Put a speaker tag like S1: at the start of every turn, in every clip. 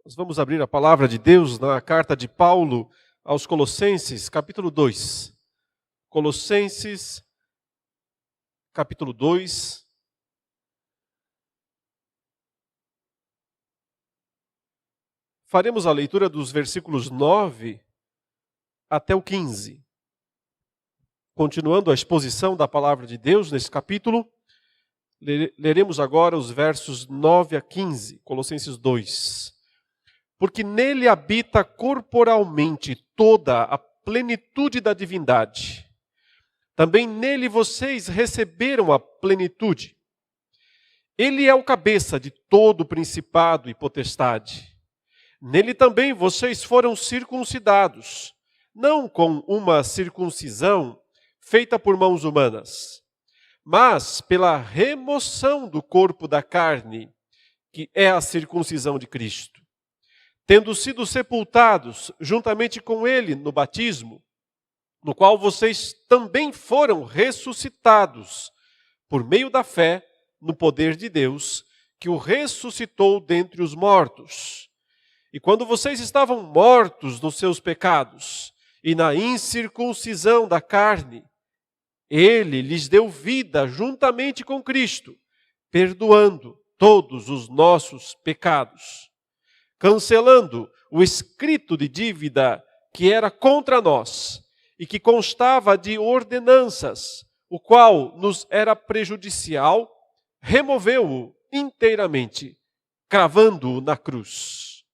S1: Nós vamos abrir a palavra de Deus na carta de Paulo aos Colossenses, capítulo 2. Colossenses, capítulo 2. Faremos a leitura dos versículos 9 até o 15. Continuando a exposição da palavra de Deus nesse capítulo, leremos agora os versos 9 a 15, Colossenses 2. Porque nele habita corporalmente toda a plenitude da divindade. Também nele vocês receberam a plenitude. Ele é o cabeça de todo o principado e potestade. Nele também vocês foram circuncidados, não com uma circuncisão feita por mãos humanas, mas pela remoção do corpo da carne, que é a circuncisão de Cristo. Tendo sido sepultados juntamente com ele no batismo, no qual vocês também foram ressuscitados, por meio da fé no poder de Deus, que o ressuscitou dentre os mortos. E quando vocês estavam mortos nos seus pecados e na incircuncisão da carne, ele lhes deu vida juntamente com Cristo, perdoando todos os nossos pecados, cancelando o escrito de dívida que era contra nós e que constava de ordenanças, o qual nos era prejudicial, removeu-o inteiramente, cravando-o na cruz.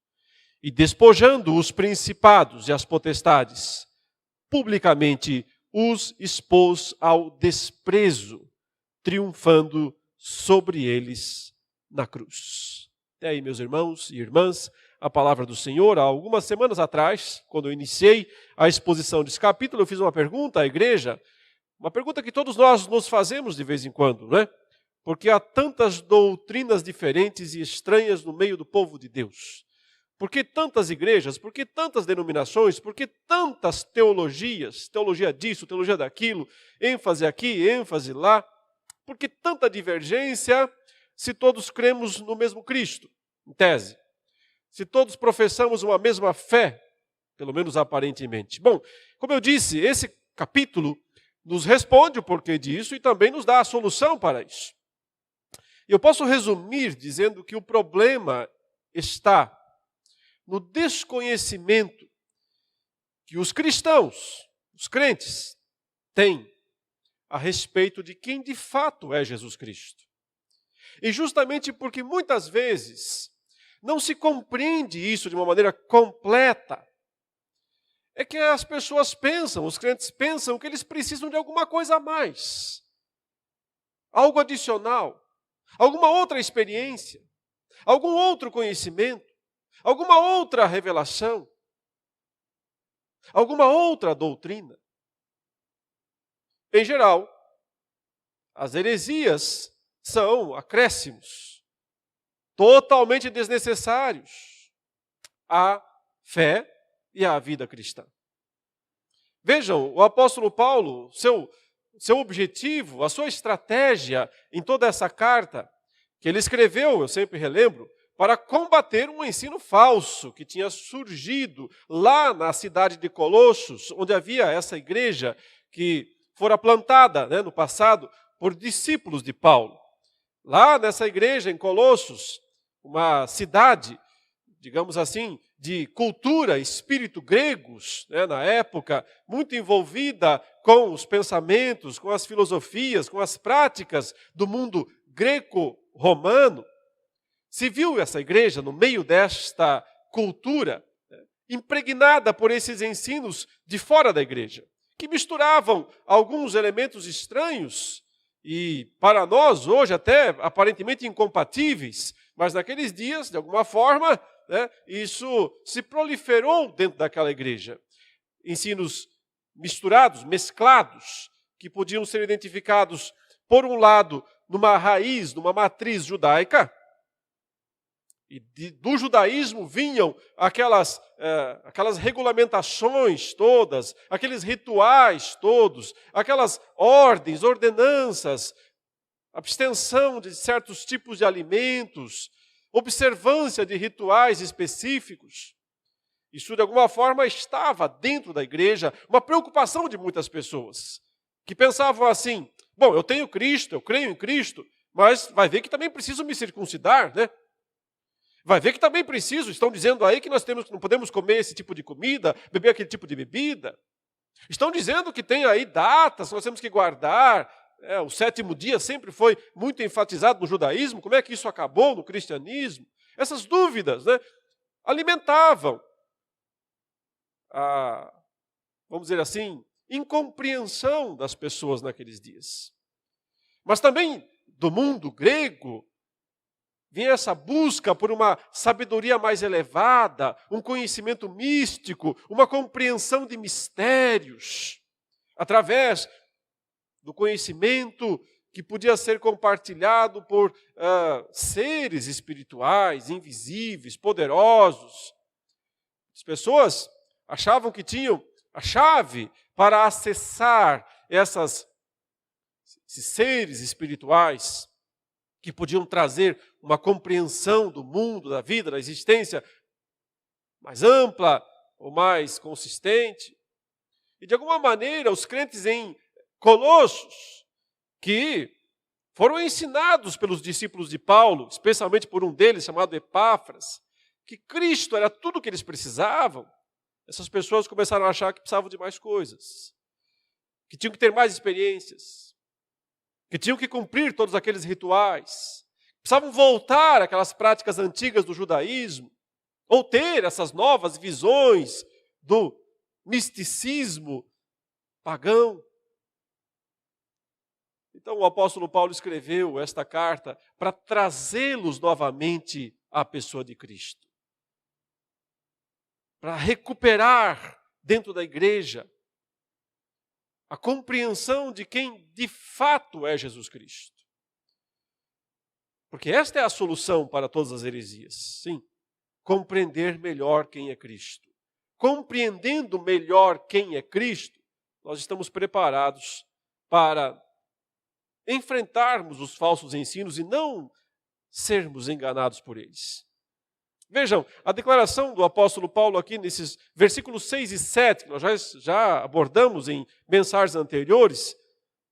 S1: E despojando os principados e as potestades, publicamente os expôs ao desprezo, triunfando sobre eles na cruz. Até aí, meus irmãos e irmãs, a palavra do Senhor. Há algumas semanas atrás, quando eu iniciei a exposição desse capítulo, eu fiz uma pergunta à igreja, uma pergunta que todos nós nos fazemos de vez em quando, não é? Porque há tantas doutrinas diferentes e estranhas no meio do povo de Deus. Por que tantas igrejas? Por que tantas denominações? Por que tantas teologias? Teologia disso, teologia daquilo, ênfase aqui, ênfase lá. Por que tanta divergência se todos cremos no mesmo Cristo, em tese? Se todos professamos uma mesma fé, pelo menos aparentemente. Bom, como eu disse, esse capítulo nos responde o porquê disso e também nos dá a solução para isso. Eu posso resumir dizendo que o problema está no desconhecimento que os cristãos, os crentes, têm a respeito de quem de fato é Jesus Cristo. E justamente porque muitas vezes não se compreende isso de uma maneira completa, é que as pessoas pensam, os crentes pensam que eles precisam de alguma coisa a mais, algo adicional, alguma outra experiência, algum outro conhecimento, alguma outra revelação, alguma outra doutrina. Em geral, as heresias são acréscimos totalmente desnecessários à fé e à vida cristã. Vejam, o apóstolo Paulo, seu objetivo, a sua estratégia em toda essa carta que ele escreveu, eu sempre relembro, para combater um ensino falso que tinha surgido lá na cidade de Colossos, onde havia essa igreja que fora plantada, no passado por discípulos de Paulo. Lá nessa igreja em Colossos, uma cidade, digamos assim, de cultura, espírito gregos, na época, muito envolvida com os pensamentos, com as filosofias, com as práticas do mundo greco-romano. Se viu essa igreja no meio desta cultura, impregnada por esses ensinos de fora da igreja, que misturavam alguns elementos estranhos e, para nós, hoje até aparentemente incompatíveis, mas naqueles dias, de alguma forma, isso se proliferou dentro daquela igreja. Ensinos misturados, mesclados, que podiam ser identificados, por um lado, numa raiz, numa matriz judaica. E do judaísmo vinham aquelas regulamentações todas, aqueles rituais todos, aquelas ordens, ordenanças, abstenção de certos tipos de alimentos, observância de rituais específicos. Isso, de alguma forma, estava dentro da igreja, uma preocupação de muitas pessoas, que pensavam assim: bom, eu tenho Cristo, eu creio em Cristo, mas vai ver que também preciso me circuncidar, né? Vai ver que também preciso, estão dizendo aí que não podemos comer esse tipo de comida, beber aquele tipo de bebida. Estão dizendo que tem aí datas que nós temos que guardar. O 7º dia sempre foi muito enfatizado no judaísmo. Como é que isso acabou no cristianismo? Essas dúvidas, né, alimentavam a, vamos dizer assim, incompreensão das pessoas naqueles dias. Mas também do mundo grego vinha essa busca por uma sabedoria mais elevada, um conhecimento místico, uma compreensão de mistérios, através do conhecimento que podia ser compartilhado por seres espirituais, invisíveis, poderosos. As pessoas achavam que tinham a chave para acessar esses seres espirituais que podiam trazer uma compreensão do mundo, da vida, da existência mais ampla ou mais consistente. E de alguma maneira, os crentes em Colossos, que foram ensinados pelos discípulos de Paulo, especialmente por um deles chamado Epáfras, que Cristo era tudo o que eles precisavam, essas pessoas começaram a achar que precisavam de mais coisas, que tinham que ter mais experiências, que tinham que cumprir todos aqueles rituais, precisavam voltar àquelas práticas antigas do judaísmo, ou ter essas novas visões do misticismo pagão. Então o apóstolo Paulo escreveu esta carta para trazê-los novamente à pessoa de Cristo, para recuperar dentro da igreja a compreensão de quem de fato é Jesus Cristo. Porque esta é a solução para todas as heresias. Sim, compreender melhor quem é Cristo. Compreendendo melhor quem é Cristo, nós estamos preparados para enfrentarmos os falsos ensinos e não sermos enganados por eles. Vejam, a declaração do apóstolo Paulo aqui nesses versículos 6 e 7, que nós já abordamos em mensagens anteriores,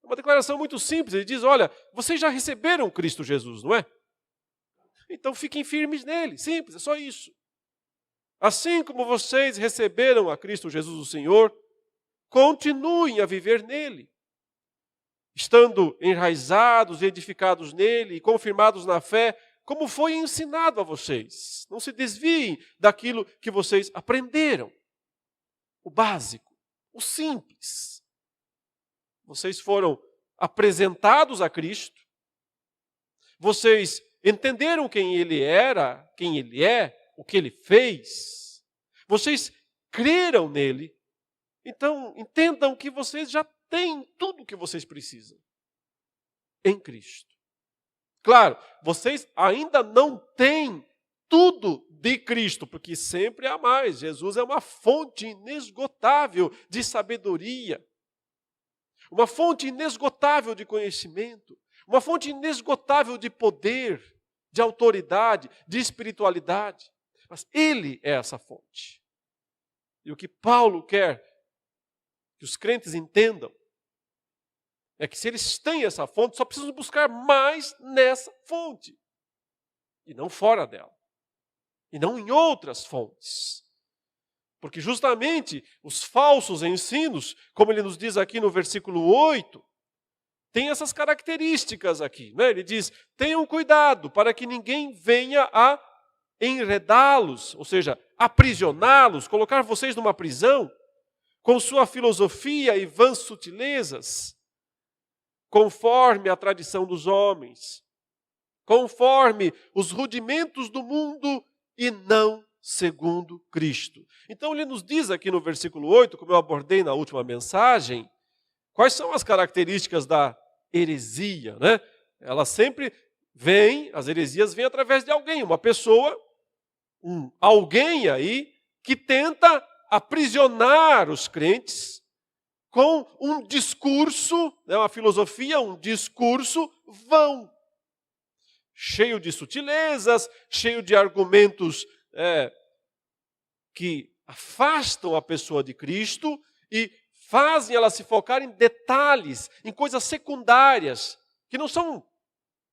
S1: é uma declaração muito simples. Ele diz: olha, vocês já receberam Cristo Jesus, não é? Então fiquem firmes nele, simples, é só isso. Assim como vocês receberam a Cristo Jesus o Senhor, continuem a viver nele, estando enraizados, edificados nele e confirmados na fé, como foi ensinado a vocês. Não se desviem daquilo que vocês aprenderam. O básico, o simples. Vocês foram apresentados a Cristo. Vocês entenderam quem Ele era, quem Ele é, o que Ele fez. Vocês creram nele. Então, entendam que vocês já têm tudo o que vocês precisam em Cristo. Claro, vocês ainda não têm tudo de Cristo, porque sempre há mais. Jesus é uma fonte inesgotável de sabedoria, uma fonte inesgotável de conhecimento, uma fonte inesgotável de poder, de autoridade, de espiritualidade. Mas Ele é essa fonte. E o que Paulo quer que os crentes entendam é que se eles têm essa fonte, só precisam buscar mais nessa fonte. E não fora dela. E não em outras fontes. Porque justamente os falsos ensinos, como ele nos diz aqui no versículo 8, têm essas características aqui, né? Ele diz: tenham cuidado para que ninguém venha a enredá-los, ou seja, aprisioná-los, colocar vocês numa prisão, com sua filosofia e vãs sutilezas, conforme a tradição dos homens, conforme os rudimentos do mundo e não segundo Cristo. Então ele nos diz aqui no versículo 8, como eu abordei na última mensagem, quais são as características da heresia, né? Elas sempre vêm, as heresias vêm através de alguém, uma pessoa, alguém aí que tenta aprisionar os crentes com um discurso, uma filosofia, um discurso vão, cheio de sutilezas, cheio de argumentos que afastam a pessoa de Cristo e fazem ela se focar em detalhes, em coisas secundárias, que não são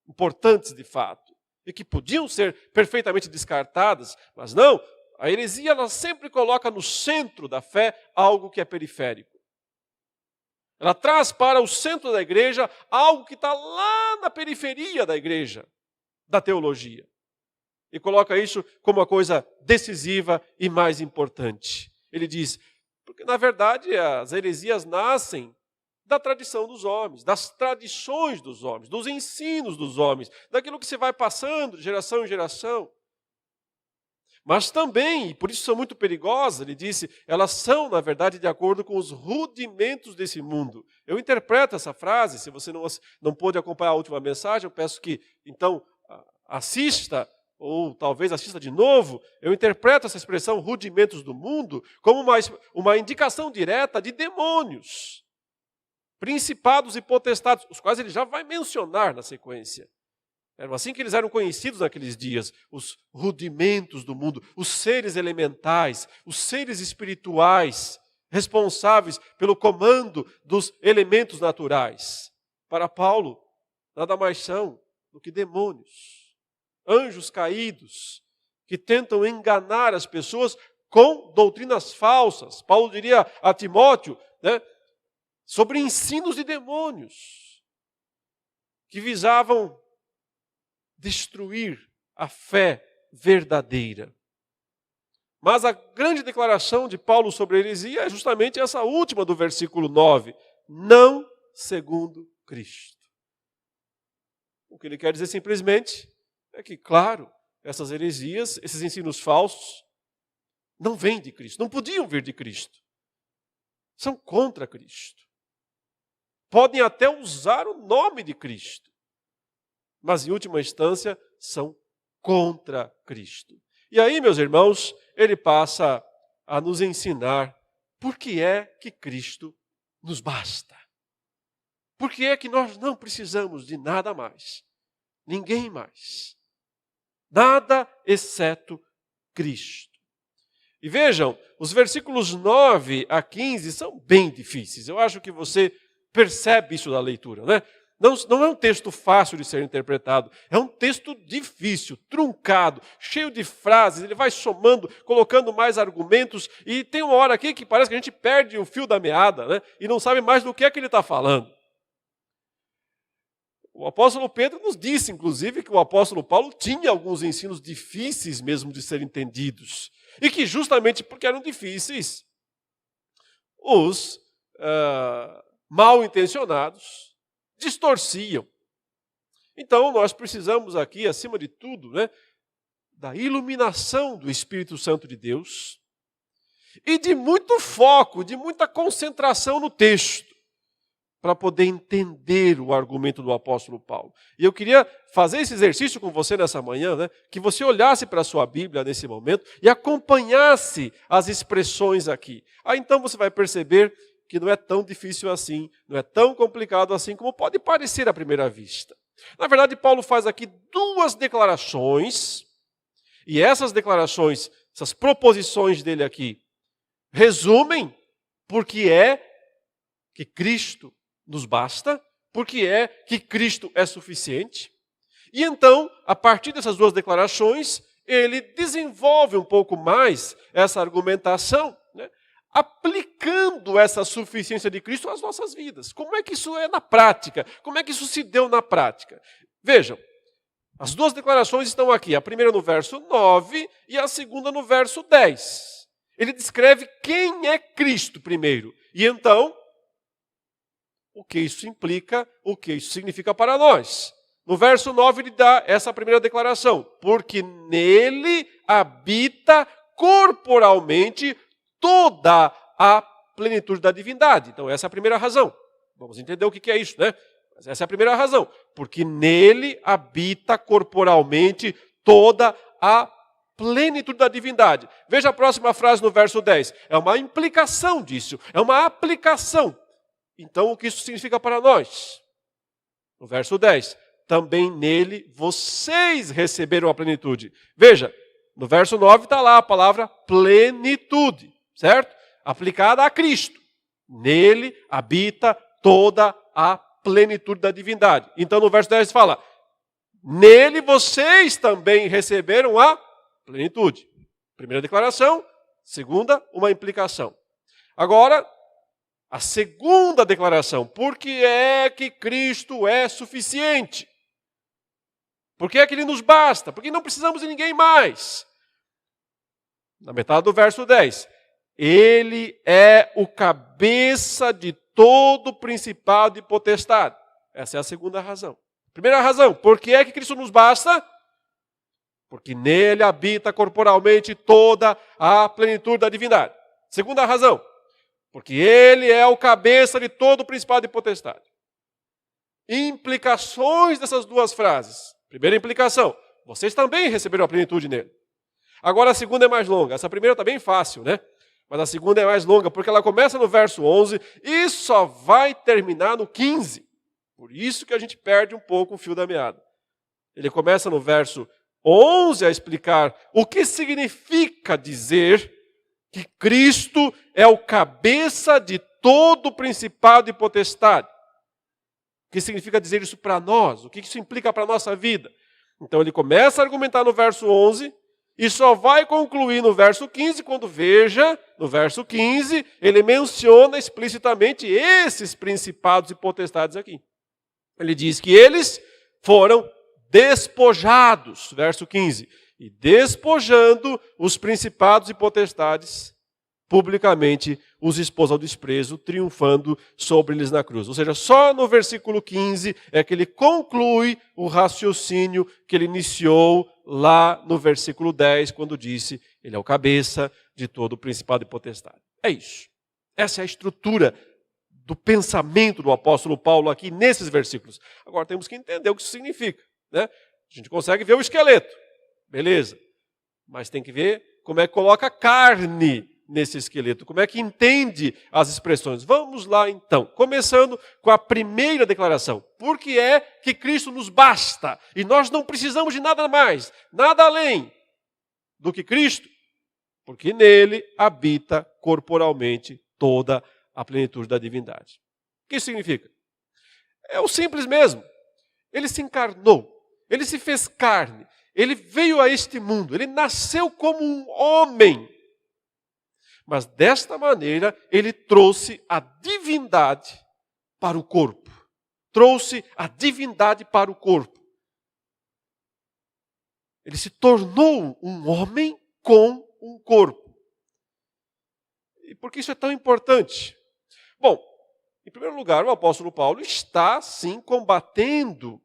S1: importantes de fato, e que podiam ser perfeitamente descartadas, mas não, a heresia ela sempre coloca no centro da fé algo que é periférico. Ela traz para o centro da igreja algo que está lá na periferia da igreja, da teologia. E coloca isso como uma coisa decisiva e mais importante. Ele diz, porque na verdade as heresias nascem da tradição dos homens, das tradições dos homens, dos ensinos dos homens, daquilo que se vai passando de geração em geração. Mas também, e por isso são muito perigosas, ele disse, elas são, na verdade, de acordo com os rudimentos desse mundo. Eu interpreto essa frase, se você não pôde acompanhar a última mensagem, eu peço que, então, assista, ou talvez assista de novo. Eu interpreto essa expressão, rudimentos do mundo, como uma indicação direta de demônios, principados e potestades, os quais ele já vai mencionar na sequência. Eram assim que eles eram conhecidos naqueles dias, os rudimentos do mundo, os seres elementais, os seres espirituais, responsáveis pelo comando dos elementos naturais. Para Paulo, nada mais são do que demônios, anjos caídos, que tentam enganar as pessoas com doutrinas falsas. Paulo diria a Timóteo, sobre ensinos de demônios, que visavam destruir a fé verdadeira. Mas a grande declaração de Paulo sobre a heresia é justamente essa última do versículo 9. Não segundo Cristo. O que ele quer dizer simplesmente é que, claro, essas heresias, esses ensinos falsos, não vêm de Cristo, não podiam vir de Cristo. São contra Cristo. Podem até usar o nome de Cristo, mas em última instância são contra Cristo. E aí, meus irmãos, ele passa a nos ensinar por que é que Cristo nos basta. Por que é que nós não precisamos de nada mais, ninguém mais. Nada exceto Cristo. E vejam, os versículos 9 a 15 são bem difíceis. Eu acho que você percebe isso da leitura, né? Não é um texto fácil de ser interpretado, é um texto difícil, truncado, cheio de frases, ele vai somando, colocando mais argumentos, e tem uma hora aqui que parece que a gente perde o fio da meada, né? E não sabe mais do que é que ele está falando. O apóstolo Pedro nos disse, inclusive, que o apóstolo Paulo tinha alguns ensinos difíceis mesmo de serem entendidos, e que justamente porque eram difíceis, os mal intencionados distorciam. Então, nós precisamos aqui, acima de tudo, da iluminação do Espírito Santo de Deus e de muito foco, de muita concentração no texto, para poder entender o argumento do apóstolo Paulo. E eu queria fazer esse exercício com você nessa manhã, que você olhasse para a sua Bíblia nesse momento e acompanhasse as expressões aqui. Aí então você vai perceber que não é tão difícil assim, não é tão complicado assim como pode parecer à primeira vista. Na verdade, Paulo faz aqui duas declarações, e essas declarações, essas proposições dele aqui, resumem porque é que Cristo nos basta, porque é que Cristo é suficiente. E então, a partir dessas duas declarações, ele desenvolve um pouco mais essa argumentação, aplicando essa suficiência de Cristo às nossas vidas. Como é que isso é na prática? Como é que isso se deu na prática? Vejam, as duas declarações estão aqui, a primeira no verso 9 e a segunda no verso 10. Ele descreve quem é Cristo primeiro, e então, o que isso implica, o que isso significa para nós. No verso 9 ele dá essa primeira declaração, porque nele habita corporalmente toda a plenitude da divindade. Então essa é a primeira razão. Vamos entender o que é isso, Mas essa é a primeira razão. Porque nele habita corporalmente toda a plenitude da divindade. Veja a próxima frase no verso 10. É uma implicação disso, é uma aplicação. Então o que isso significa para nós? No verso 10. também nele vocês receberam a plenitude. Veja, no verso 9 está lá a palavra plenitude, certo? Aplicada a Cristo. Nele habita toda a plenitude da divindade. Então no verso 10 fala, nele vocês também receberam a plenitude. Primeira declaração, segunda, uma implicação. Agora, a segunda declaração, por que é que Cristo é suficiente? Por que é que Ele nos basta? Porque não precisamos de ninguém mais. Na metade do verso 10, Ele é o cabeça de todo principado e potestade. Essa é a segunda razão. Primeira razão, por que é que Cristo nos basta? Porque nele habita corporalmente toda a plenitude da divindade. Segunda razão, porque ele é o cabeça de todo o principado e potestade. Implicações dessas duas frases. Primeira implicação, vocês também receberam a plenitude nele. Agora a segunda é mais longa. Essa primeira está bem fácil, né? Mas a segunda é mais longa, porque ela começa no verso 11 e só vai terminar no 15. Por isso que a gente perde um pouco o fio da meada. Ele começa no verso 11 a explicar o que significa dizer que Cristo é o cabeça de todo principado e potestade. O que significa dizer isso para nós? O que isso implica para a nossa vida? Então ele começa a argumentar no verso 11 e só vai concluir no verso 15, quando veja, no verso 15, ele menciona explicitamente esses principados e potestades aqui. Ele diz que eles foram despojados, verso 15. E despojando os principados e potestades, publicamente os expôs ao desprezo, triunfando sobre eles na cruz. Ou seja, só no versículo 15 é que ele conclui o raciocínio que ele iniciou lá no versículo 10, quando disse, ele é o cabeça de todo o principado e potestade. É isso. Essa é a estrutura do pensamento do apóstolo Paulo aqui nesses versículos. Agora temos que entender o que isso significa, né? A gente consegue ver o esqueleto, beleza. Mas tem que ver como é que coloca carne nesse esqueleto, como é que entende as expressões. Vamos lá então, começando com a primeira declaração. Por que é que Cristo nos basta? E nós não precisamos de nada mais, nada além do que Cristo? Porque nele habita corporalmente toda a plenitude da divindade. O que isso significa? É o simples mesmo. Ele se encarnou, ele se fez carne, ele veio a este mundo, ele nasceu como um homem. Mas desta maneira, ele trouxe a divindade para o corpo. Trouxe a divindade para o corpo. Ele se tornou um homem com um corpo. E por que isso é tão importante? Bom, em primeiro lugar, o apóstolo Paulo está, sim, combatendo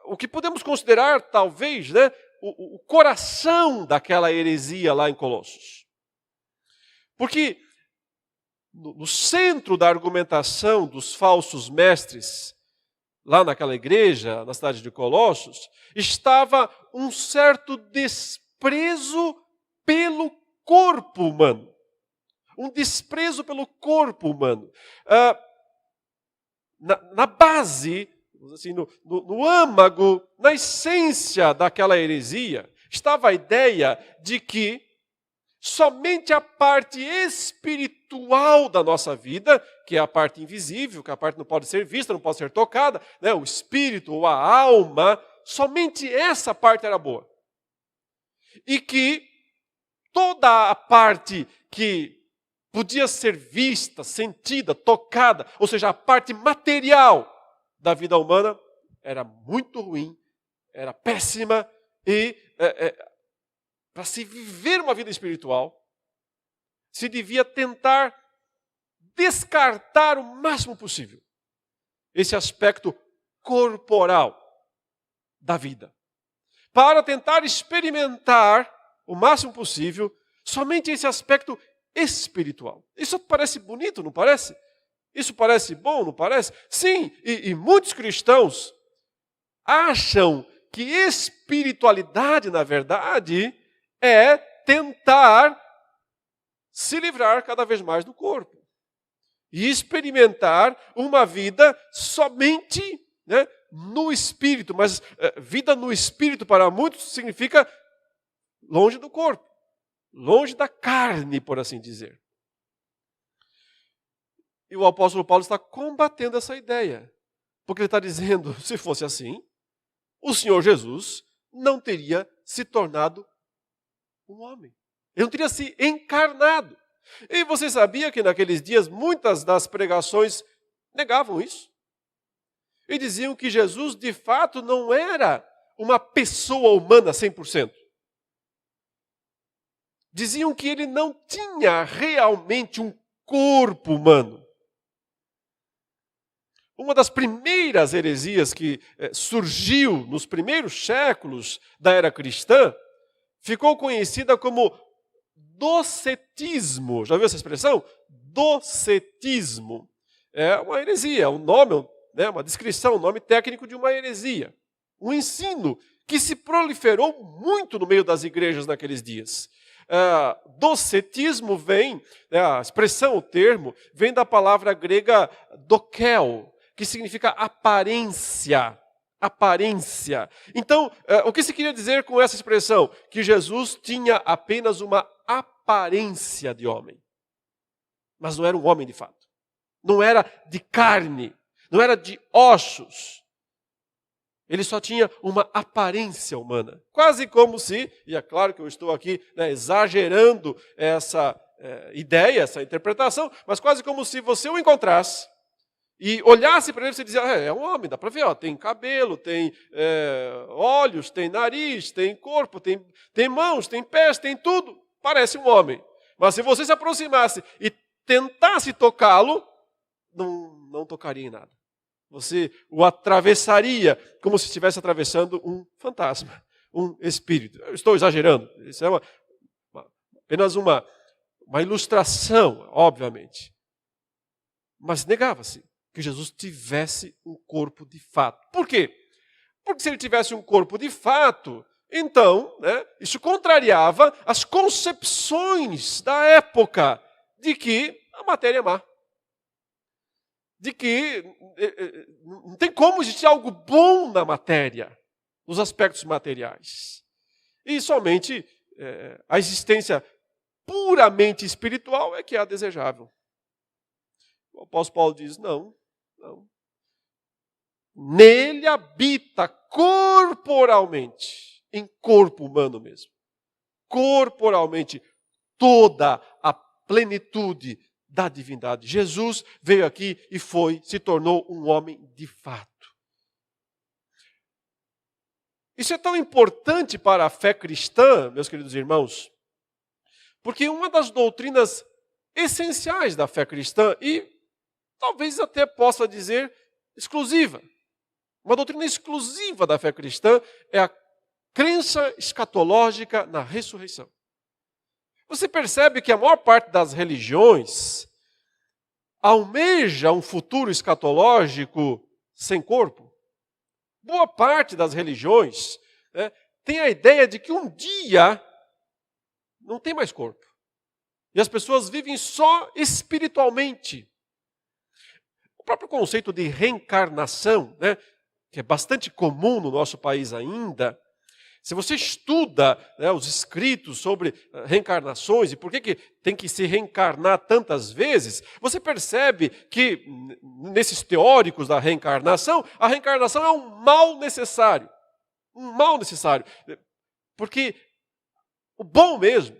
S1: o que podemos considerar, talvez, né, o coração daquela heresia lá em Colossos. Porque no centro da argumentação dos falsos mestres, lá naquela igreja, na cidade de Colossos, estava um certo desprezo pelo corpo humano. Um desprezo pelo corpo humano. Na base, assim, no âmago, na essência daquela heresia, estava a ideia de que somente a parte espiritual da nossa vida, que é a parte invisível, que é a parte que não pode ser vista, não pode ser tocada, né, o espírito ou a alma, somente essa parte era boa. E que toda a parte que podia ser vista, sentida, tocada, ou seja, a parte material da vida humana, era muito ruim, era péssima, e para se viver uma vida espiritual, se devia tentar descartar o máximo possível esse aspecto corporal da vida, para tentar experimentar o máximo possível somente esse aspecto espiritual. Isso parece bonito, não parece? Isso parece bom, não parece? Sim, e muitos cristãos acham que espiritualidade, na verdade, é tentar se livrar cada vez mais do corpo e experimentar uma vida somente né, no Espírito, mas vida no Espírito para muitos significa longe do corpo, longe da carne, por assim dizer. E o apóstolo Paulo está combatendo essa ideia, porque ele está dizendo, se fosse assim, o Senhor Jesus não teria se tornado um homem. Ele não teria se encarnado. E você sabia que naqueles dias muitas das pregações negavam isso? E diziam que Jesus de fato não era uma pessoa humana 100%. Diziam que ele não tinha realmente um corpo humano. Uma das primeiras heresias que surgiu nos primeiros séculos da era cristã ficou conhecida como docetismo. Já viu essa expressão? Docetismo. É uma heresia, um nome, uma descrição, um nome técnico de uma heresia. Um ensino que se proliferou muito no meio das igrejas naqueles dias. Docetismo vem, a expressão, o termo, vem da palavra grega dokel, que significa aparência. Aparência. Então, o que se queria dizer com essa expressão? Que Jesus tinha apenas uma aparência de homem. Mas não era um homem de fato. Não era de carne. Não era de ossos. Ele só tinha uma aparência humana. Quase como se, e é claro que eu estou aqui exagerando essa ideia, essa interpretação, mas quase como se você o encontrasse e olhasse para ele e você dizia, é um homem, dá para ver, tem cabelo, tem olhos, tem nariz, tem corpo, tem mãos, tem pés, tem tudo. Parece um homem. Mas se você se aproximasse e tentasse tocá-lo, não tocaria em nada. Você o atravessaria como se estivesse atravessando um fantasma, um espírito. Eu estou exagerando. Isso é apenas uma ilustração, obviamente. Mas negava-se que Jesus tivesse um corpo de fato. Por quê? Porque se ele tivesse um corpo de fato, então, isso contrariava as concepções da época de que a matéria é má. De que não tem como existir algo bom na matéria, nos aspectos materiais. E somente a existência puramente espiritual é que é a desejável. O apóstolo Paulo diz, não. Nele habita corporalmente, em corpo humano mesmo, corporalmente, toda a plenitude da divindade. Jesus veio aqui e se tornou um homem de fato. Isso é tão importante para a fé cristã, meus queridos irmãos, porque uma das doutrinas essenciais da fé cristã, e talvez até possa dizer exclusiva, uma doutrina exclusiva da fé cristã é a crença escatológica na ressurreição. Você percebe que a maior parte das religiões almeja um futuro escatológico sem corpo. Boa parte das religiões tem a ideia de que um dia não tem mais corpo. E as pessoas vivem só espiritualmente. O próprio conceito de reencarnação, que é bastante comum no nosso país ainda, se você estuda os escritos sobre reencarnações e por que tem que se reencarnar tantas vezes, você percebe que, nesses teóricos da reencarnação, a reencarnação é um mal necessário. Um mal necessário. Porque o bom mesmo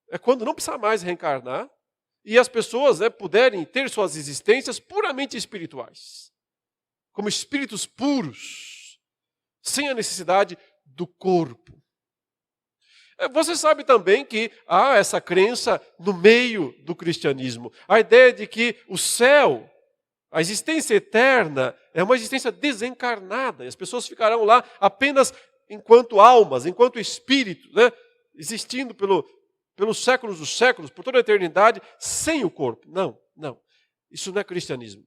S1: é quando não precisa mais reencarnar e as pessoas puderem ter suas existências puramente espirituais. Como espíritos puros, sem a necessidade do corpo. Você sabe também que há essa crença no meio do cristianismo. A ideia de que o céu, a existência eterna, é uma existência desencarnada. E as pessoas ficarão lá apenas enquanto almas, enquanto espírito, existindo pelos séculos dos séculos, por toda a eternidade, sem o corpo. Não. Isso não é cristianismo.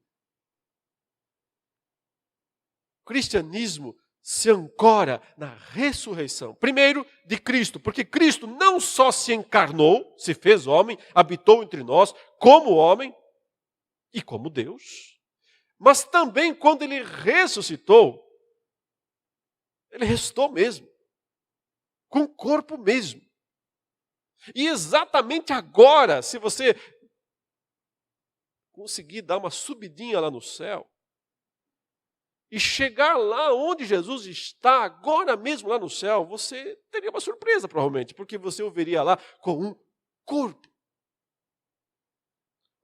S1: O cristianismo se ancora na ressurreição. Primeiro, de Cristo, porque Cristo não só se encarnou, se fez homem, habitou entre nós como homem e como Deus, Mas também quando ele ressuscitou, ele ressuscitou mesmo, com o corpo mesmo. E exatamente agora, se você conseguir dar uma subidinha lá no céu, e chegar lá onde Jesus está, agora mesmo lá no céu, você teria uma surpresa provavelmente, porque você o veria lá com um corpo.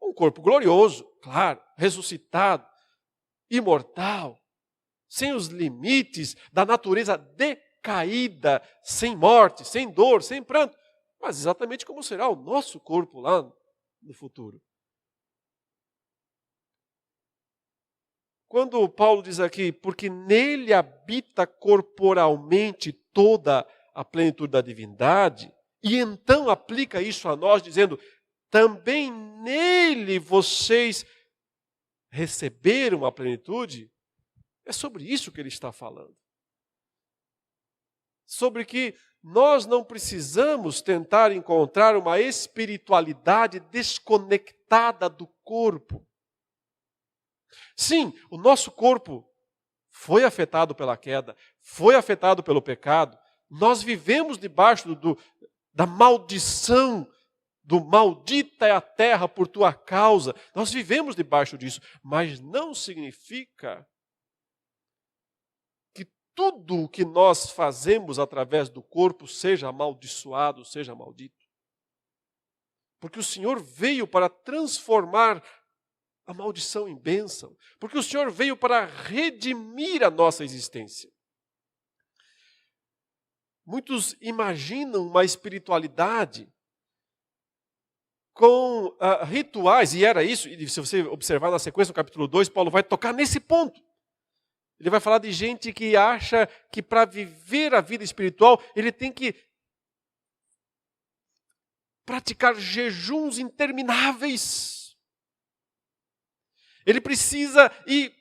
S1: Um corpo glorioso, claro, ressuscitado, imortal, sem os limites da natureza decaída, sem morte, sem dor, sem pranto. Mas exatamente como será o nosso corpo lá no futuro. Quando Paulo diz aqui, porque nele habita corporalmente toda a plenitude da divindade, e então aplica isso a nós, dizendo, também nele vocês receberam a plenitude, é sobre isso que ele está falando. Sobre que nós não precisamos tentar encontrar uma espiritualidade desconectada do corpo. Sim, o nosso corpo foi afetado pela queda, foi afetado pelo pecado. Nós vivemos debaixo da maldição, do maldita é a terra por tua causa. Nós vivemos debaixo disso, mas não significa que tudo o que nós fazemos através do corpo seja amaldiçoado, seja maldito. Porque o Senhor veio para transformar a maldição em bênção, porque o Senhor veio para redimir a nossa existência. Muitos imaginam uma espiritualidade com rituais, e era isso, e se você observar na sequência do capítulo 2, Paulo vai tocar nesse ponto. Ele vai falar de gente que acha que para viver a vida espiritual, ele tem que praticar jejuns intermináveis. Ele precisa ir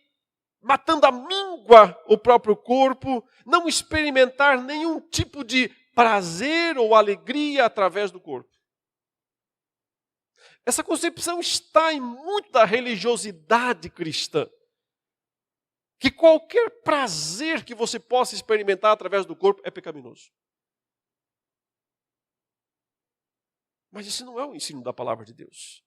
S1: matando à míngua o próprio corpo, não experimentar nenhum tipo de prazer ou alegria através do corpo. Essa concepção está em muita religiosidade cristã. Que qualquer prazer que você possa experimentar através do corpo é pecaminoso. Mas esse não é o ensino da palavra de Deus.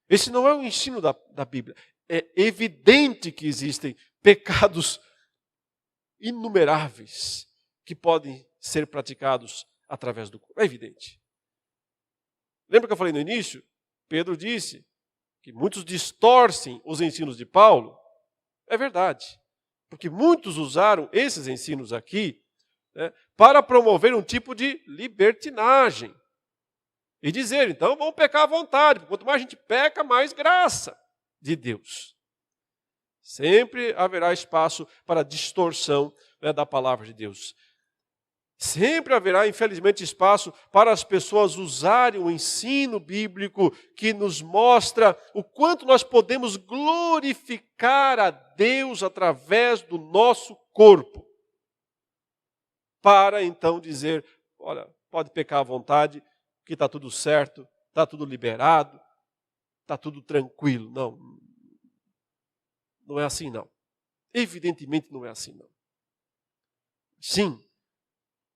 S1: Esse não é o ensino da Bíblia. É evidente que existem pecados inumeráveis que podem ser praticados através do corpo. É evidente. Lembra que eu falei no início? Pedro disse que muitos distorcem os ensinos de Paulo. É verdade. Porque muitos usaram esses ensinos aqui, né, para promover um tipo de libertinagem. E dizer, então, vamos pecar à vontade. Quanto mais a gente peca, mais graça de Deus. Sempre haverá espaço para distorção, né, da palavra de Deus. Sempre haverá, infelizmente, espaço para as pessoas usarem o ensino bíblico que nos mostra o quanto nós podemos glorificar a Deus através do nosso corpo. Para então dizer, olha, pode pecar à vontade, que está tudo certo, está tudo liberado, está tudo tranquilo. Não, não é assim não. Evidentemente não é assim não. Sim,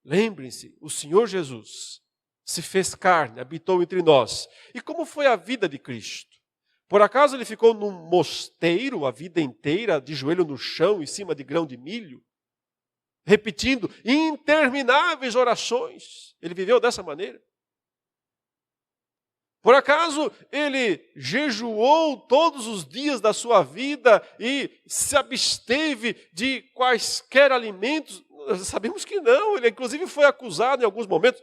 S1: lembrem-se, o Senhor Jesus se fez carne, habitou entre nós. E como foi a vida de Cristo? Por acaso ele ficou num mosteiro a vida inteira, de joelho no chão, em cima de grão de milho? Repetindo intermináveis orações. Ele viveu dessa maneira? Por acaso ele jejuou todos os dias da sua vida e se absteve de quaisquer alimentos? Sabemos que não. Ele inclusive foi acusado em alguns momentos,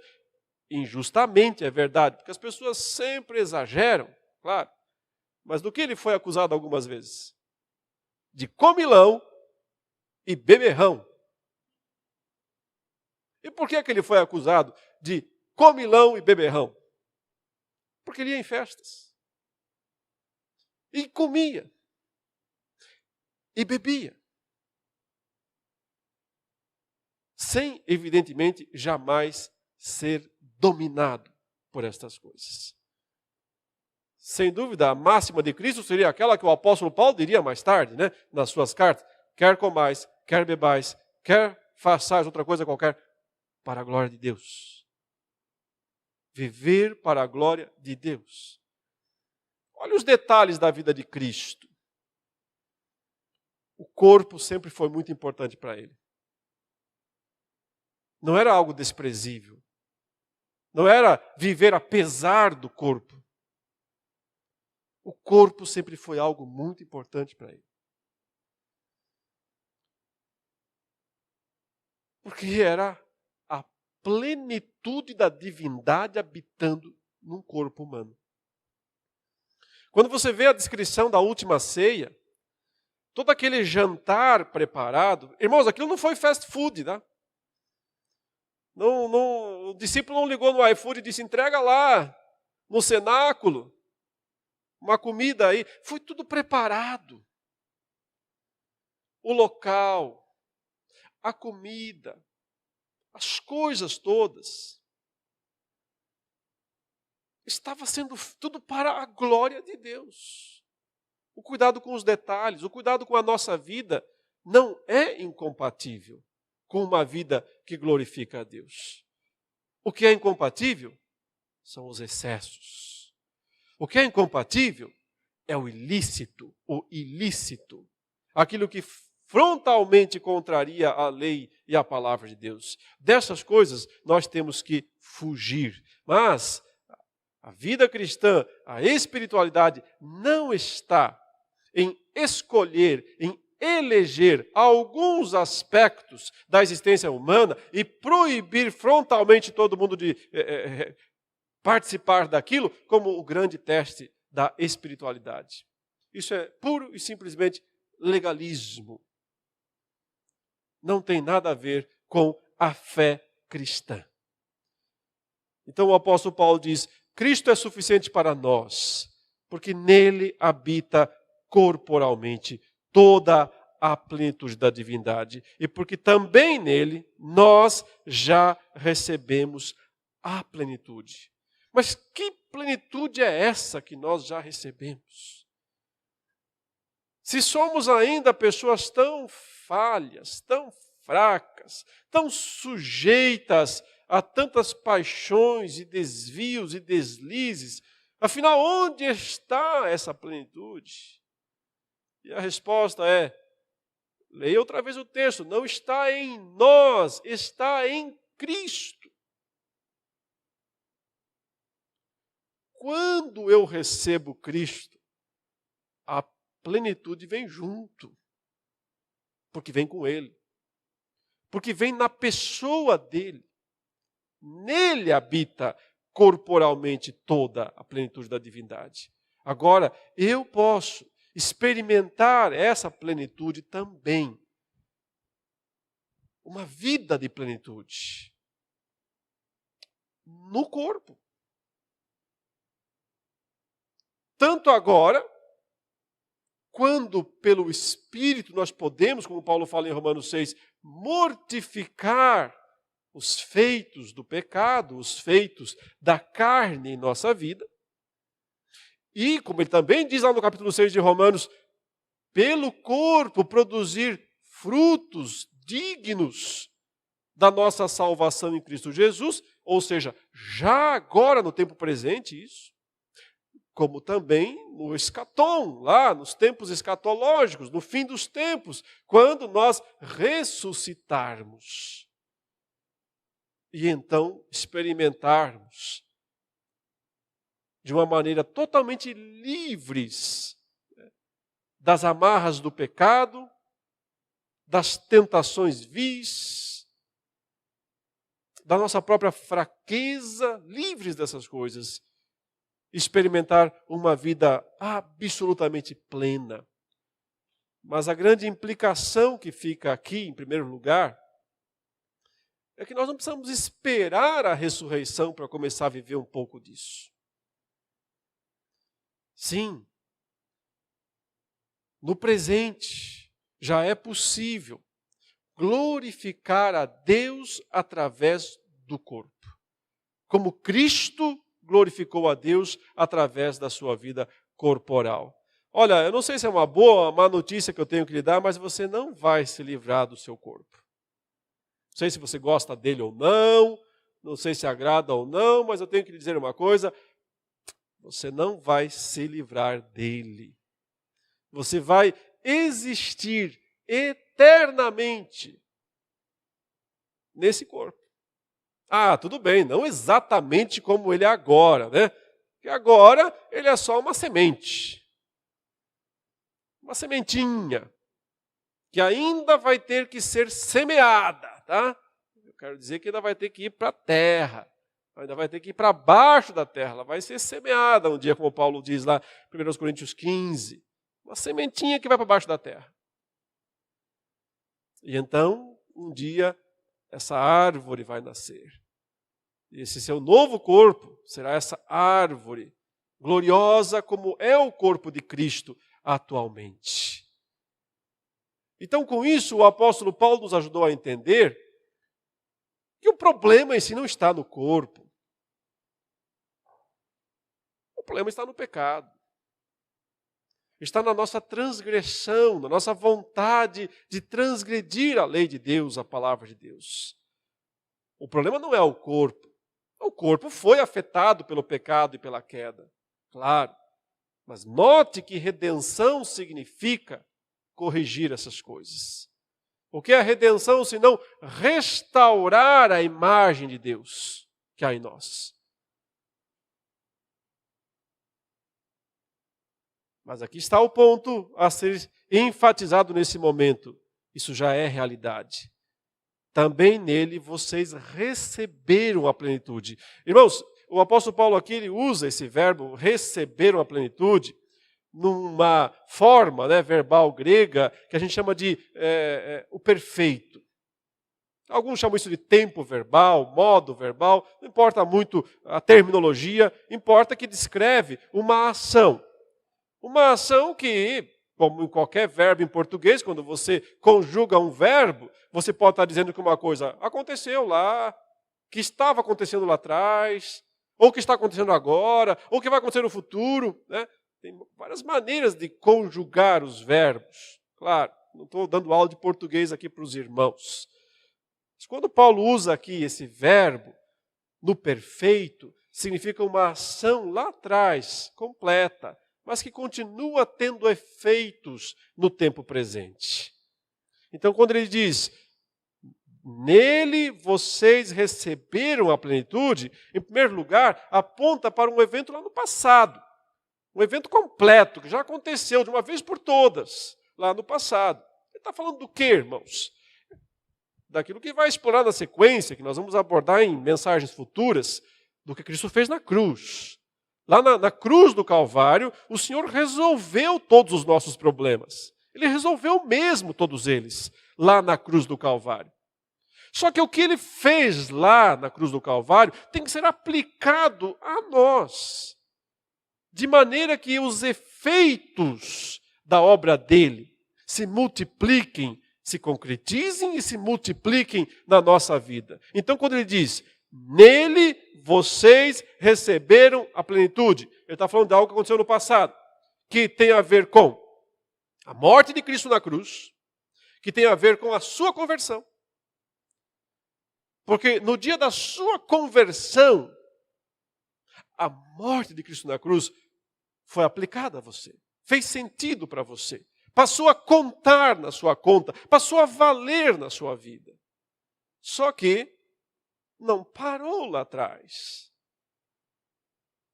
S1: injustamente, é verdade, porque as pessoas sempre exageram, claro. Mas do que ele foi acusado algumas vezes? De comilão e beberrão. E por que ele foi acusado de comilão e beberrão? Porque ele ia em festas. E comia. E bebia. Sem, evidentemente, jamais ser dominado por estas coisas. Sem dúvida, a máxima de Cristo seria aquela que o apóstolo Paulo diria mais tarde, né, nas suas cartas. Quer comais, quer bebais, quer façais outra coisa qualquer, para a glória de Deus. Viver para a glória de Deus. Olha os detalhes da vida de Cristo. O corpo sempre foi muito importante para ele. Não era algo desprezível. Não era viver apesar do corpo. O corpo sempre foi algo muito importante para ele. Porque era a plenitude da divindade habitando num corpo humano. Quando você vê a descrição da última ceia, todo aquele jantar preparado, irmãos, aquilo não foi fast food, tá? O discípulo não ligou no iFood e disse, entrega lá, no cenáculo, uma comida aí. Foi tudo preparado. O local, a comida, as coisas todas. Estava sendo tudo para a glória de Deus. O cuidado com os detalhes, o cuidado com a nossa vida não é incompatível com uma vida que glorifica a Deus. O que é incompatível são os excessos. O que é incompatível é o ilícito, aquilo que frontalmente contraria a lei e a palavra de Deus. Dessas coisas nós temos que fugir. Mas a vida cristã, a espiritualidade não está em escolher, em eleger alguns aspectos da existência humana e proibir frontalmente todo mundo de participar daquilo como o grande teste da espiritualidade. Isso é puro e simplesmente legalismo. Não tem nada a ver com a fé cristã. Então o apóstolo Paulo diz, Cristo é suficiente para nós, porque nele habita corporalmente toda a plenitude da divindade, e porque também nele nós já recebemos a plenitude. Mas que plenitude é essa que nós já recebemos? Se somos ainda pessoas tão falhas, tão fracas, tão sujeitas a tantas paixões e desvios e deslizes, afinal, onde está essa plenitude? E a resposta é, leia outra vez o texto, não está em nós, está em Cristo. Quando eu recebo Cristo, a plenitude vem junto, porque vem com Ele, porque vem na pessoa dele. Nele habita corporalmente toda a plenitude da divindade. Agora, eu posso experimentar essa plenitude também. Uma vida de plenitude. No corpo. Tanto agora, quando pelo Espírito nós podemos, como Paulo fala em Romanos 6, mortificar os feitos do pecado, os feitos da carne em nossa vida. E, como ele também diz lá no capítulo 6 de Romanos, pelo corpo produzir frutos dignos da nossa salvação em Cristo Jesus, ou seja, já agora no tempo presente isso, como também no escatom, lá nos tempos escatológicos, no fim dos tempos, quando nós ressuscitarmos. E então experimentarmos de uma maneira totalmente livres das amarras do pecado, das tentações vis, da nossa própria fraqueza, livres dessas coisas, experimentar uma vida absolutamente plena. Mas a grande implicação que fica aqui, em primeiro lugar, é que nós não precisamos esperar a ressurreição para começar a viver um pouco disso. Sim, no presente já é possível glorificar a Deus através do corpo. Como Cristo glorificou a Deus através da sua vida corporal. Olha, eu não sei se é uma boa ou má notícia que eu tenho que lhe dar, mas você não vai se livrar do seu corpo. Não sei se você gosta dele ou não, não sei se agrada ou não, mas eu tenho que lhe dizer uma coisa: você não vai se livrar dele. Você vai existir eternamente nesse corpo. Ah, tudo bem, não exatamente como ele é agora, né? Porque agora ele é só uma semente. Uma sementinha. Que ainda vai ter que ser semeada, tá? Eu quero dizer que ainda vai ter que ir para a terra. Ainda vai ter que ir para baixo da terra. Ela vai ser semeada um dia, como Paulo diz lá em 1 Coríntios 15. Uma sementinha que vai para baixo da terra. E então, um dia, essa árvore vai nascer. E esse seu novo corpo será essa árvore gloriosa como é o corpo de Cristo atualmente. Então, com isso, o apóstolo Paulo nos ajudou a entender que o problema em si não está no corpo. O problema está no pecado. Está na nossa transgressão, na nossa vontade de transgredir a lei de Deus, a palavra de Deus. O problema não é o corpo. O corpo foi afetado pelo pecado e pela queda, claro. Mas note que redenção significa corrigir essas coisas. O que é a redenção senão restaurar a imagem de Deus que há em nós? Mas aqui está o ponto a ser enfatizado nesse momento. Isso já é realidade. Também nele vocês receberam a plenitude. Irmãos, o apóstolo Paulo aqui ele usa esse verbo receberam a plenitude numa forma verbal grega que a gente chama de o perfeito. Alguns chamam isso de tempo verbal, modo verbal, não importa muito a terminologia, importa que descreve uma ação. Uma ação que, como em qualquer verbo em português, quando você conjuga um verbo, você pode estar dizendo que uma coisa aconteceu lá, que estava acontecendo lá atrás, ou que está acontecendo agora, ou que vai acontecer no futuro, né? Tem várias maneiras de conjugar os verbos. Claro, não estou dando aula de português aqui para os irmãos. Mas quando Paulo usa aqui esse verbo, no perfeito, significa uma ação lá atrás, completa, mas que continua tendo efeitos no tempo presente. Então, quando ele diz, nele vocês receberam a plenitude, em primeiro lugar, aponta para um evento lá no passado. Um evento completo, que já aconteceu de uma vez por todas, lá no passado. Ele está falando do quê, irmãos? Daquilo que vai explorar na sequência, que nós vamos abordar em mensagens futuras, do que Cristo fez na cruz. Lá na cruz do Calvário, o Senhor resolveu todos os nossos problemas. Ele resolveu mesmo todos eles, lá na cruz do Calvário. Só que o que ele fez lá na cruz do Calvário tem que ser aplicado a nós. De maneira que os efeitos da obra dele se multipliquem, se concretizem e se multipliquem na nossa vida. Então, quando ele diz, nele vocês receberam a plenitude, ele está falando de algo que aconteceu no passado, que tem a ver com a morte de Cristo na cruz, que tem a ver com a sua conversão. Porque no dia da sua conversão, a morte de Cristo na cruz foi aplicada a você, fez sentido para você, passou a contar na sua conta, passou a valer na sua vida. Só que não parou lá atrás.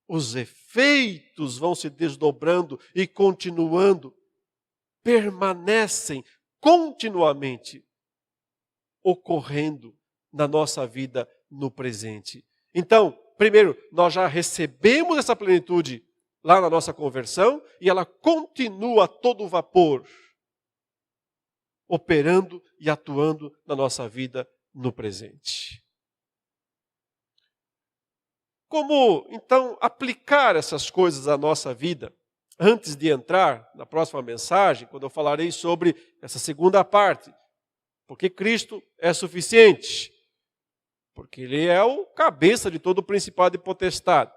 S1: Os efeitos vão se desdobrando e continuando, permanecem continuamente ocorrendo na nossa vida no presente. Então, primeiro, nós já recebemos essa plenitude lá na nossa conversão e ela continua a todo vapor, operando e atuando na nossa vida no presente. Como, então, aplicar essas coisas à nossa vida? Antes de entrar na próxima mensagem, quando eu falarei sobre essa segunda parte, porque Cristo é suficiente, porque Ele é o cabeça de todo o principado e potestade.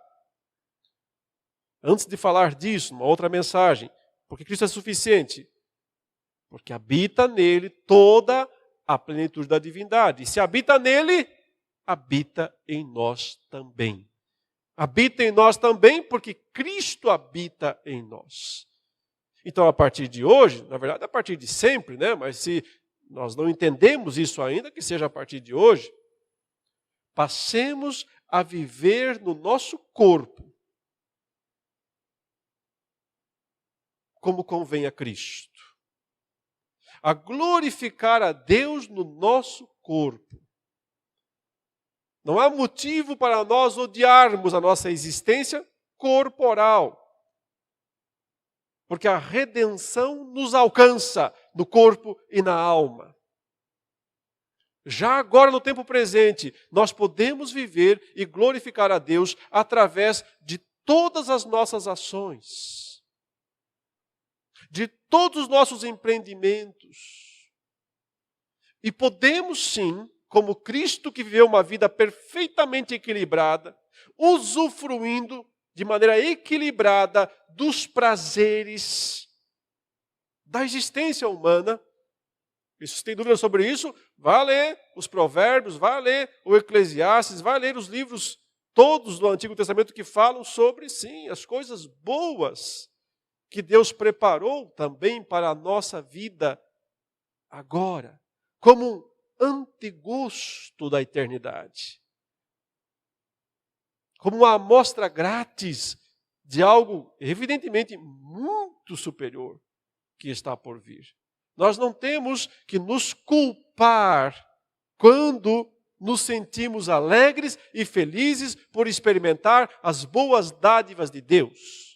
S1: Antes de falar disso, uma outra mensagem. Porque Cristo é suficiente? Porque habita nele toda a plenitude da divindade. E se habita nele, habita em nós também. Habita em nós também porque Cristo habita em nós. Então, a partir de hoje, na verdade, a partir de sempre, né? Mas se nós não entendemos isso ainda, que seja a partir de hoje, passemos a viver no nosso corpo como convém a Cristo. A glorificar a Deus no nosso corpo. Não há motivo para nós odiarmos a nossa existência corporal. Porque a redenção nos alcança no corpo e na alma. Já agora, no tempo presente, nós podemos viver e glorificar a Deus através de todas as nossas ações, de todos os nossos empreendimentos. E podemos sim, como Cristo que viveu uma vida perfeitamente equilibrada, usufruindo de maneira equilibrada dos prazeres da existência humana. E se tem dúvida sobre isso, vá ler os Provérbios, vá ler o Eclesiastes, vá ler os livros todos do Antigo Testamento que falam sobre, sim, as coisas boas que Deus preparou também para a nossa vida agora, como um antegosto da eternidade. Como uma amostra grátis de algo evidentemente muito superior que está por vir. Nós não temos que nos culpar quando nos sentimos alegres e felizes por experimentar as boas dádivas de Deus.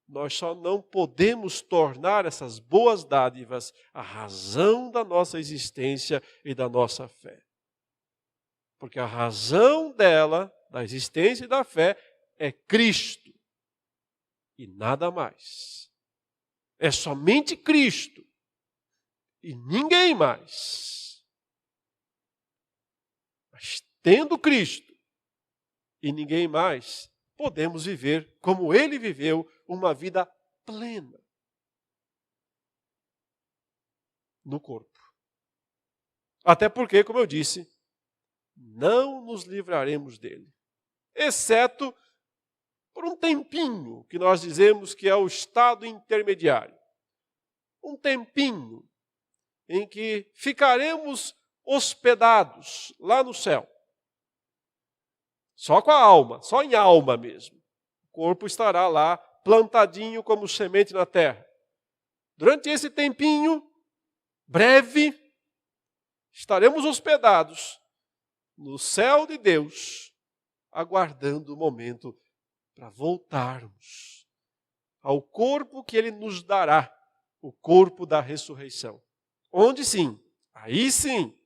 S1: Nós só não podemos tornar essas boas dádivas a razão da nossa existência e da nossa fé. Porque a razão dela, da existência e da fé, é Cristo. E nada mais. É somente Cristo. E ninguém mais. Mas tendo Cristo e ninguém mais, podemos viver como Ele viveu, uma vida plena no corpo. Até porque, como eu disse, não nos livraremos dele. Exceto por um tempinho, que nós dizemos que é o estado intermediário. Um tempinho em que ficaremos hospedados lá no céu. Só com a alma, só em alma mesmo. O corpo estará lá, plantadinho como semente na terra. Durante esse tempinho, breve, estaremos hospedados no céu de Deus, aguardando o momento para voltarmos ao corpo que Ele nos dará, o corpo da ressurreição. Onde sim, aí sim,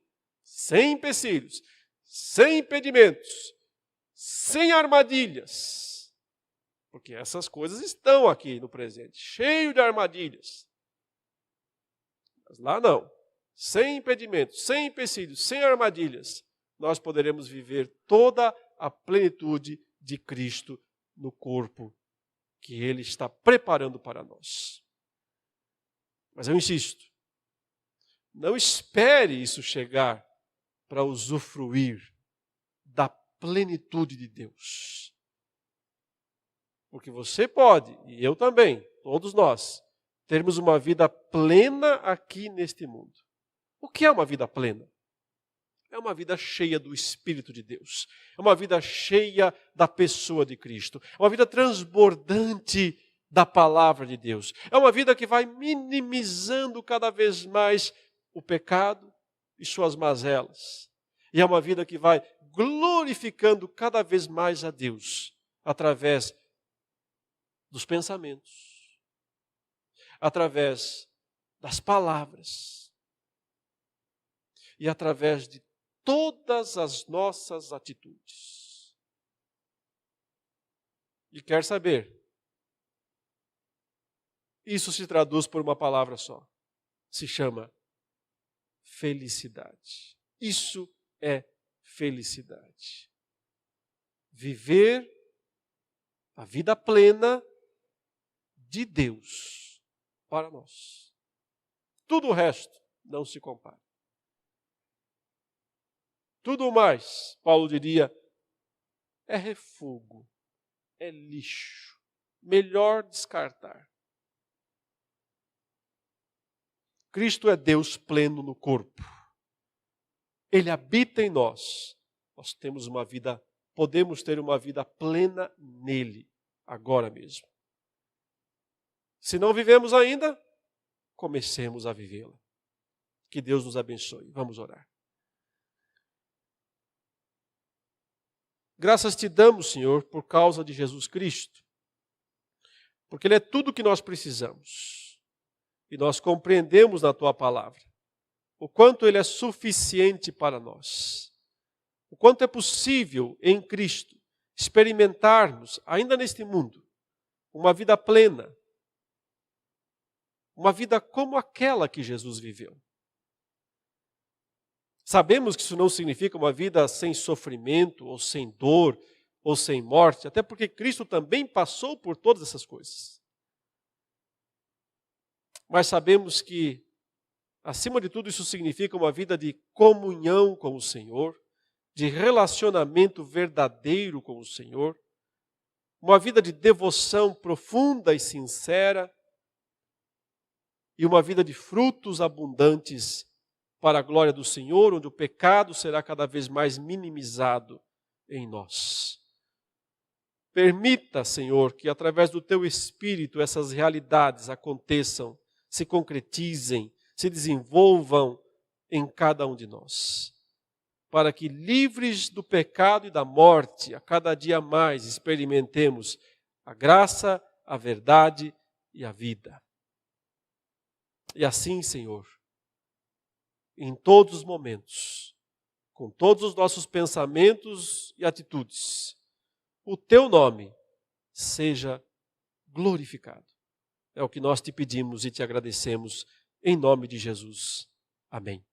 S1: sem empecilhos, sem impedimentos, sem armadilhas. Porque essas coisas estão aqui no presente, cheio de armadilhas. Mas lá não. Sem impedimentos, sem empecilhos, sem armadilhas, nós poderemos viver toda a plenitude de Cristo no corpo que Ele está preparando para nós. Mas eu insisto, não espere isso chegar para usufruir da plenitude de Deus. Porque você pode, e eu também, todos nós, termos uma vida plena aqui neste mundo. O que é uma vida plena? É uma vida cheia do Espírito de Deus. É uma vida cheia da pessoa de Cristo. É uma vida transbordante da palavra de Deus. É uma vida que vai minimizando cada vez mais o pecado e suas mazelas. E é uma vida que vai glorificando cada vez mais a Deus através dos pensamentos, através das palavras e através de todas as nossas atitudes. E quer saber? Isso se traduz por uma palavra só. Se chama felicidade. Isso é felicidade. Viver A vida plena de Deus para nós. Tudo o resto não se compara. Tudo mais, Paulo diria, é refúgio, é lixo. Melhor descartar. Cristo é Deus pleno no corpo. Ele habita em nós. Nós temos uma vida, podemos ter uma vida plena nele, agora mesmo. Se não vivemos ainda, comecemos a vivê-la. Que Deus nos abençoe. Vamos orar. Graças te damos, Senhor, por causa de Jesus Cristo. Porque Ele é tudo o que nós precisamos. E nós compreendemos na Tua palavra o quanto Ele é suficiente para nós. O quanto é possível em Cristo experimentarmos, ainda neste mundo, uma vida plena. Uma vida como aquela que Jesus viveu. Sabemos que isso não significa uma vida sem sofrimento, ou sem dor, ou sem morte, até porque Cristo também passou por todas essas coisas. Mas sabemos que, acima de tudo, isso significa uma vida de comunhão com o Senhor, de relacionamento verdadeiro com o Senhor, uma vida de devoção profunda e sincera, e uma vida de frutos abundantes para a glória do Senhor, onde o pecado será cada vez mais minimizado em nós. Permita, Senhor, que através do Teu Espírito essas realidades aconteçam, se concretizem, se desenvolvam em cada um de nós. Para que, livres do pecado e da morte, a cada dia mais experimentemos a graça, a verdade e a vida. E assim, Senhor, em todos os momentos, com todos os nossos pensamentos e atitudes, o Teu nome seja glorificado. É o que nós te pedimos e te agradecemos, em nome de Jesus. Amém.